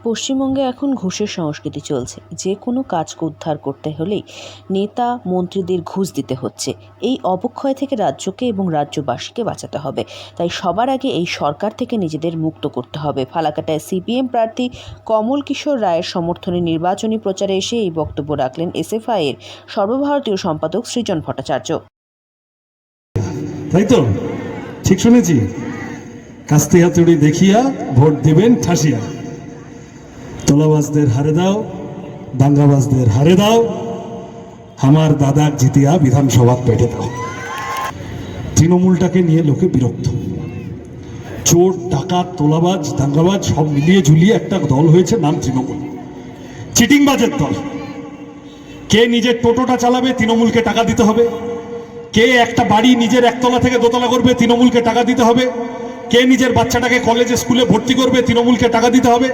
পশ্চিমবঙ্গে এখন ঘুষের সংস্কৃতি চলছে। যে কোনো কাজকে উদ্ধার করতে হলেই নেতা মন্ত্রীদের ঘুষ দিতে হচ্ছে। এই অবক্ষয় থেকে রাজ্যকে এবং রাজ্যবাসীকে বাঁচাতে হবে। তাই সবার আগে এই সরকার থেকে নিজেদের মুক্ত করতে হবে। ফালাকাটায় সিপিএম প্রার্থী কমল কিশোর রায়ের সমর্থনে নির্বাচনী প্রচারে এসে এই বক্তব্য রাখলেন এসএফআই এর সর্বভারতীয় সম্পাদক সৃজন ভট্টাচার্য। তাই তো ঠিক শুনেছি? কাস্তে হাতুড়ি দেখিয়া ভোট দিবেন ঠাসিয়া। তোলাবাজদের হারে দাও, দাঙ্গাবাজদের হারে দাও, আমার দাদাক জিতিয়া বিধানসভা পেটে দাও। তৃণমূলটাকে নিয়ে লোকে বিরক্ত। চোর, ডাকাত, তোলাবাজ, দাঙ্গাবাজ সব মিলিয়ে ঝুলিয়ে একটা দল হয়েছে, নাম তৃণমূল। চিটিংবাজের দল। কে নিজের টোটোটা চালাবে, তৃণমূলকে টাকা দিতে হবে। কে একটা বাড়ি নিজের একতলা থেকে দোতলা করবে, তৃণমূলকে টাকা দিতে হবে। কে নিজের বাচ্চাটাকে কলেজে স্কুলে ভর্তি করবে, তৃণমূলকে টাকা দিতে হবে।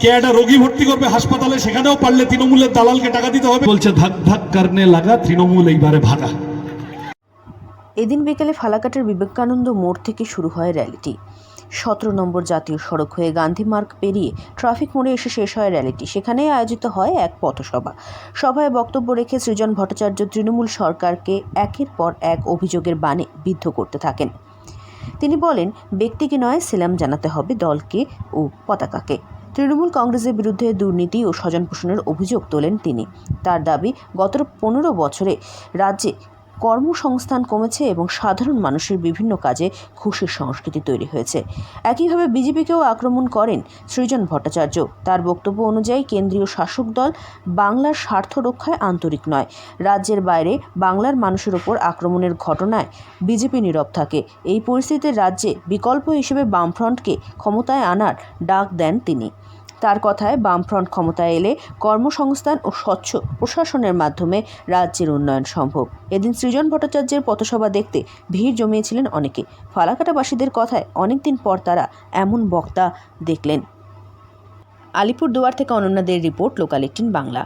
কে একটা রোগী ভর্তি করবে হাসপাতালে, সেখানেও পারলে তৃণমূলের দালালকে টাকা দিতে হবে। বলছে ভাগ ভাগ করনে লাগা, তৃণমূল এইবারে ভাগা। এদিন বিকেলে ফালাকাটার বিবেকানন্দ মোড় থেকে শুরু হয় র্যালিটি। 17 নম্বর জাতীয় সড়ক হয়ে গান্ধী মার্গ পেরিয়ে ট্রাফিক মোড়ে এসে শেষ হয় র্যালিটি। সেখানেই আয়োজিত হয় এক পথসভা। সভায় বক্তব্য রেখে সৃজন ভট্টাচার্য তৃণমূল সরকারকে একের পর এক অভিযোগের বাণে বিদ্ধ করতে থাকেন। তিনি বলেন, ব্যক্তিকে নয়, সেলাম জানাতে হবে দলকে ও পতাকাকে। তৃণমূল কংগ্রেসের বিরুদ্ধে দুর্নীতি ও স্বজনপোষণের অভিযোগ তোলেন তিনি। তার দাবি, গত 15 বছরে রাজ্যে কর্মসংস্থান কমেছে এবং সাধারণ মানুষের বিভিন্ন কাজে ঘুষের সংস্কৃতি তৈরি হয়েছে। একইভাবে বিজেপিকেও আক্রমণ করেন সৃজন ভট্টাচার্য। তার বক্তব্য অনুযায়ী কেন্দ্রীয় শাসক দল বাংলার স্বার্থ রক্ষায় আন্তরিক নয়। রাজ্যের বাইরে বাংলার মানুষের ওপর আক্রমণের ঘটনায় বিজেপি নীরব থাকে। এই পরিস্থিতিতে রাজ্যে বিকল্প হিসেবে বামফ্রন্টকে ক্ষমতায় আনার ডাক দেন তিনি। তার কথায়, বামফ্রন্ট ক্ষমতায় এলে কর্মসংস্থান ও স্বচ্ছ প্রশাসনের মাধ্যমে রাজ্যের উন্নয়ন সম্ভব। এদিন সৃজন ভট্টাচার্যের পথসভা দেখতে ভিড় জমিয়েছিলেন অনেকে। ফালাকাটাবাসীদের কথায়, অনেকদিন পর তারা এমন বক্তা দেখলেন। আলিপুরদুয়ার থেকে অনন্যা দের রিপোর্ট, লোকাল 18 বাংলা।